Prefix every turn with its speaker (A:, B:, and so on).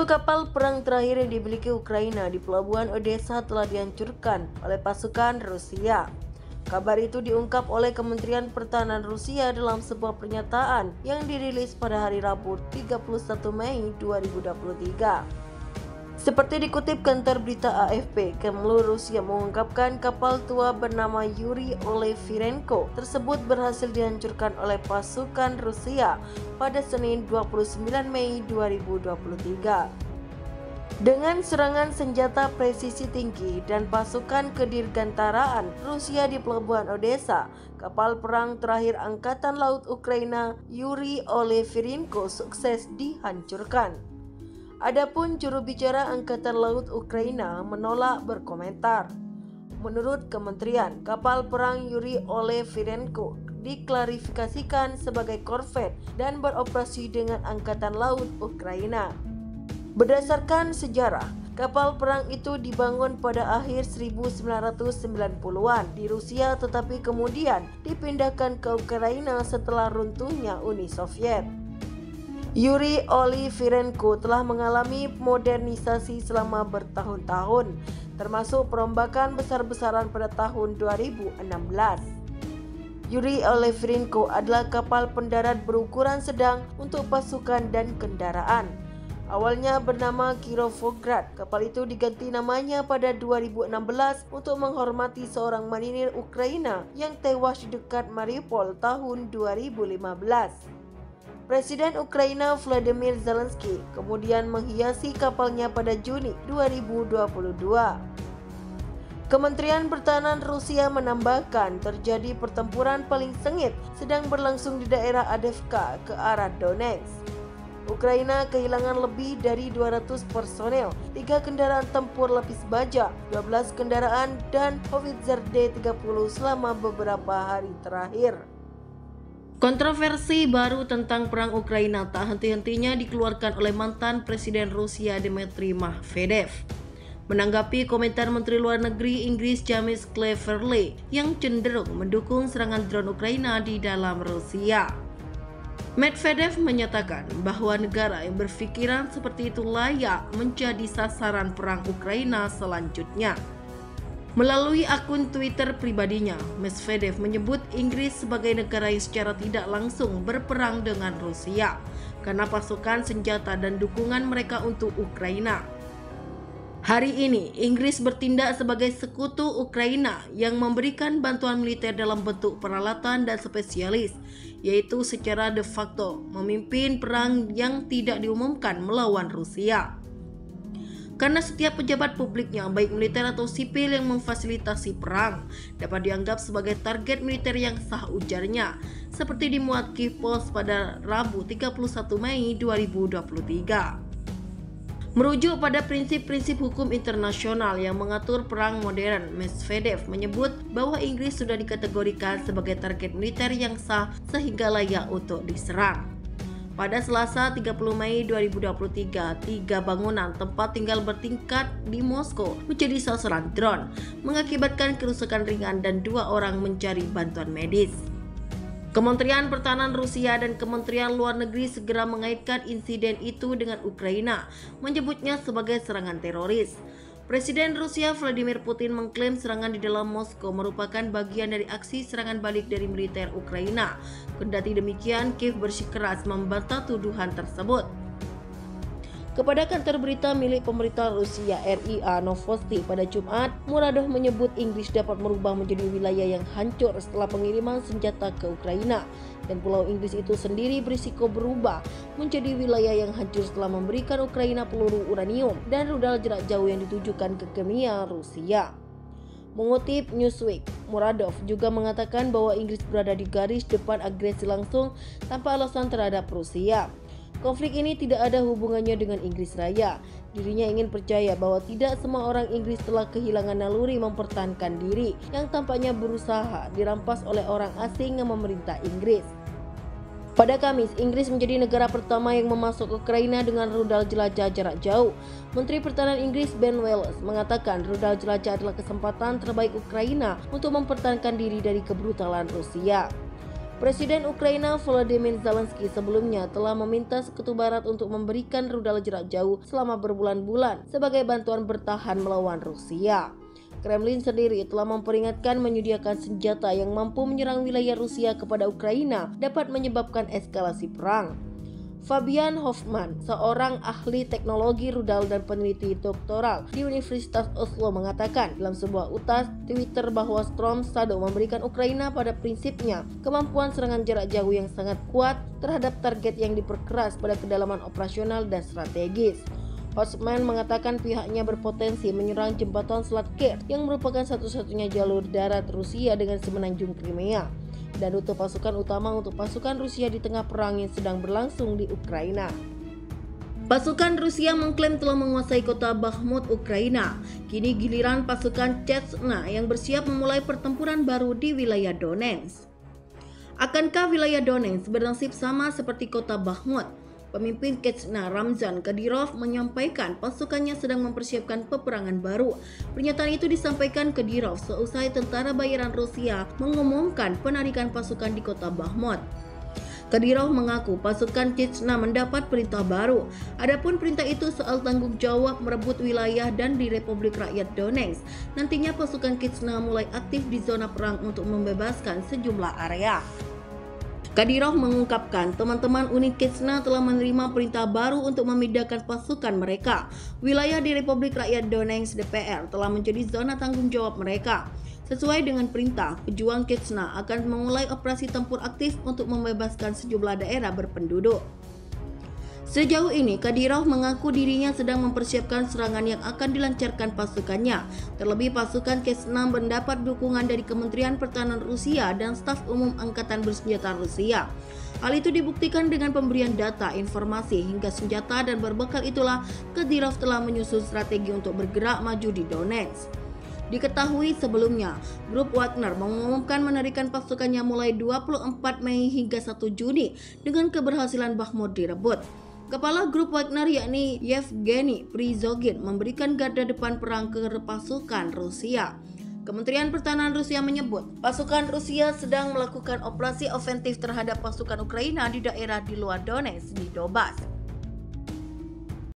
A: Satu kapal perang terakhir yang dimiliki Ukraina di pelabuhan Odessa telah dihancurkan oleh pasukan Rusia. Kabar itu diungkap oleh Kementerian Pertahanan Rusia dalam sebuah pernyataan yang dirilis pada hari Rabu 31 Mei 2023. Seperti dikutip kantor berita AFP, Kremlin Rusia mengungkapkan kapal tua bernama Yuri Olefirenko tersebut berhasil dihancurkan oleh pasukan Rusia pada Senin 29 Mei 2023. Dengan serangan senjata presisi tinggi dan pasukan kedirgantaraan Rusia di pelabuhan Odessa, kapal perang terakhir Angkatan Laut Ukraina Yuri Olefirenko sukses dihancurkan. Adapun juru bicara Angkatan Laut Ukraina menolak berkomentar. Menurut kementerian, kapal perang Yuri Olefirenko diklarifikasikan sebagai korvet dan beroperasi dengan Angkatan Laut Ukraina. Berdasarkan sejarah, kapal perang itu dibangun pada akhir 1990-an di Rusia tetapi kemudian dipindahkan ke Ukraina setelah runtuhnya Uni Soviet. Yuri Olefirenko telah mengalami modernisasi selama bertahun-tahun, termasuk perombakan besar-besaran pada tahun 2016. Yuri Olefirenko adalah kapal pendarat berukuran sedang untuk pasukan dan kendaraan. Awalnya bernama Kirovograd, kapal itu diganti namanya pada 2016 untuk menghormati seorang marinir Ukraina yang tewas di dekat Mariupol tahun 2015. Presiden Ukraina Volodymyr Zelensky kemudian menghiasi kapalnya pada Juni 2022. Kementerian Pertahanan Rusia menambahkan terjadi pertempuran paling sengit sedang berlangsung di daerah Avdiivka ke arah Donetsk. Ukraina kehilangan lebih dari 200 personel, 3 kendaraan tempur lapis baja, 12 kendaraan dan Howitzer D-30 selama beberapa hari terakhir. Kontroversi baru tentang perang Ukraina tak henti-hentinya dikeluarkan oleh mantan Presiden Rusia Dmitry Medvedev. Menanggapi komentar Menteri Luar Negeri Inggris James Cleverly yang cenderung mendukung serangan drone Ukraina di dalam Rusia. Medvedev menyatakan bahwa negara yang berpikiran seperti itu layak menjadi sasaran perang Ukraina selanjutnya. Melalui akun Twitter pribadinya, Medvedev menyebut Inggris sebagai negara yang secara tidak langsung berperang dengan Rusia karena pasukan senjata dan dukungan mereka untuk Ukraina. Hari ini, Inggris bertindak sebagai sekutu Ukraina yang memberikan bantuan militer dalam bentuk peralatan dan spesialis, yaitu secara de facto memimpin perang yang tidak diumumkan melawan Rusia. Karena setiap pejabat publiknya, baik militer atau sipil yang memfasilitasi perang, dapat dianggap sebagai target militer yang sah, ujarnya, seperti dimuat Kyiv Post pada Rabu 31 Mei 2023. Merujuk pada prinsip-prinsip hukum internasional yang mengatur perang modern, Medvedev menyebut bahwa Inggris sudah dikategorikan sebagai target militer yang sah sehingga layak untuk diserang. Pada Selasa 30 Mei 2023, 3 bangunan tempat tinggal bertingkat di Moskow menjadi sasaran drone, mengakibatkan kerusakan ringan dan 2 orang mencari bantuan medis. Kementerian Pertahanan Rusia dan Kementerian Luar Negeri segera mengaitkan insiden itu dengan Ukraina, menyebutnya sebagai serangan teroris. Presiden Rusia Vladimir Putin mengklaim serangan di dalam Moskow merupakan bagian dari aksi serangan balik dari militer Ukraina. Kendati demikian, Kiev bersikeras membantah tuduhan tersebut. Kepada kantor berita milik pemerintah Rusia RIA Novosti pada Jumat, Muradov menyebut Inggris dapat merubah menjadi wilayah yang hancur setelah pengiriman senjata ke Ukraina, dan pulau Inggris itu sendiri berisiko berubah menjadi wilayah yang hancur setelah memberikan Ukraina peluru uranium dan rudal jarak jauh yang ditujukan ke Crimea, Rusia. Mengutip Newsweek, Muradov juga mengatakan bahwa Inggris berada di garis depan agresi langsung tanpa alasan terhadap Rusia. Konflik ini tidak ada hubungannya dengan Inggris Raya. Dirinya ingin percaya bahwa tidak semua orang Inggris telah kehilangan naluri mempertahankan diri yang tampaknya berusaha dirampas oleh orang asing yang memerintah Inggris. Pada Kamis, Inggris menjadi negara pertama yang memasuk Ukraina dengan rudal jelajah jarak jauh. Menteri Pertahanan Inggris Ben Wallace mengatakan rudal jelajah adalah kesempatan terbaik Ukraina untuk mempertahankan diri dari kebrutalan Rusia. Presiden Ukraina Volodymyr Zelensky sebelumnya telah meminta Sekutu Barat untuk memberikan rudal jarak jauh selama berbulan-bulan sebagai bantuan bertahan melawan Rusia. Kremlin sendiri telah memperingatkan menyediakan senjata yang mampu menyerang wilayah Rusia kepada Ukraina dapat menyebabkan eskalasi perang. Fabian Hoffman, seorang ahli teknologi rudal dan peneliti doktoral di Universitas Oslo, mengatakan dalam sebuah utas Twitter bahwa Storm Shadow memberikan Ukraina pada prinsipnya kemampuan serangan jarak jauh yang sangat kuat terhadap target yang diperkeras pada kedalaman operasional dan strategis. Hoffman mengatakan pihaknya berpotensi menyerang jembatan Selat Kerch yang merupakan satu-satunya jalur darat Rusia dengan semenanjung Crimea dan rute pasukan utama untuk pasukan Rusia di tengah perang yang sedang berlangsung di Ukraina. Pasukan Rusia mengklaim telah menguasai kota Bakhmut, Ukraina. Kini giliran pasukan Chechnya yang bersiap memulai pertempuran baru di wilayah Donetsk. Akankah wilayah Donetsk bernasib sama seperti kota Bakhmut? Pemimpin Chechnya Ramzan Kadyrov menyampaikan pasukannya sedang mempersiapkan peperangan baru. Pernyataan itu disampaikan Kadyrov seusai tentara bayaran Rusia mengumumkan penarikan pasukan di kota Bakhmut. Kadyrov mengaku pasukan Chechnya mendapat perintah baru. Adapun perintah itu soal tanggung jawab merebut wilayah dan di Republik Rakyat Donetsk. Nantinya pasukan Chechnya mulai aktif di zona perang untuk membebaskan sejumlah area. Kadyrov mengungkapkan teman-teman unit Chechnya telah menerima perintah baru untuk memindahkan pasukan mereka. Wilayah di Republik Rakyat Donetsk DPR telah menjadi zona tanggung jawab mereka. Sesuai dengan perintah, pejuang Chechnya akan memulai operasi tempur aktif untuk membebaskan sejumlah daerah berpenduduk. Sejauh ini, Kadyrov mengaku dirinya sedang mempersiapkan serangan yang akan dilancarkan pasukannya. Terlebih pasukan Chechnya mendapat dukungan dari Kementerian Pertahanan Rusia dan Staf Umum Angkatan Bersenjata Rusia. Hal itu dibuktikan dengan pemberian data, informasi, hingga senjata dan berbekal itulah Kadyrov telah menyusun strategi untuk bergerak maju di Donetsk. Diketahui sebelumnya, grup Wagner mengumumkan menarikan pasukannya mulai 24 Mei hingga 1 Juni dengan keberhasilan Bakhmut direbut. Kepala grup Wagner yakni Yevgeny Prigozhin memberikan garda depan perang ke pasukan Rusia. Kementerian Pertahanan Rusia menyebut pasukan Rusia sedang melakukan operasi ofensif terhadap pasukan Ukraina di daerah di luar Donetsk di Donbas.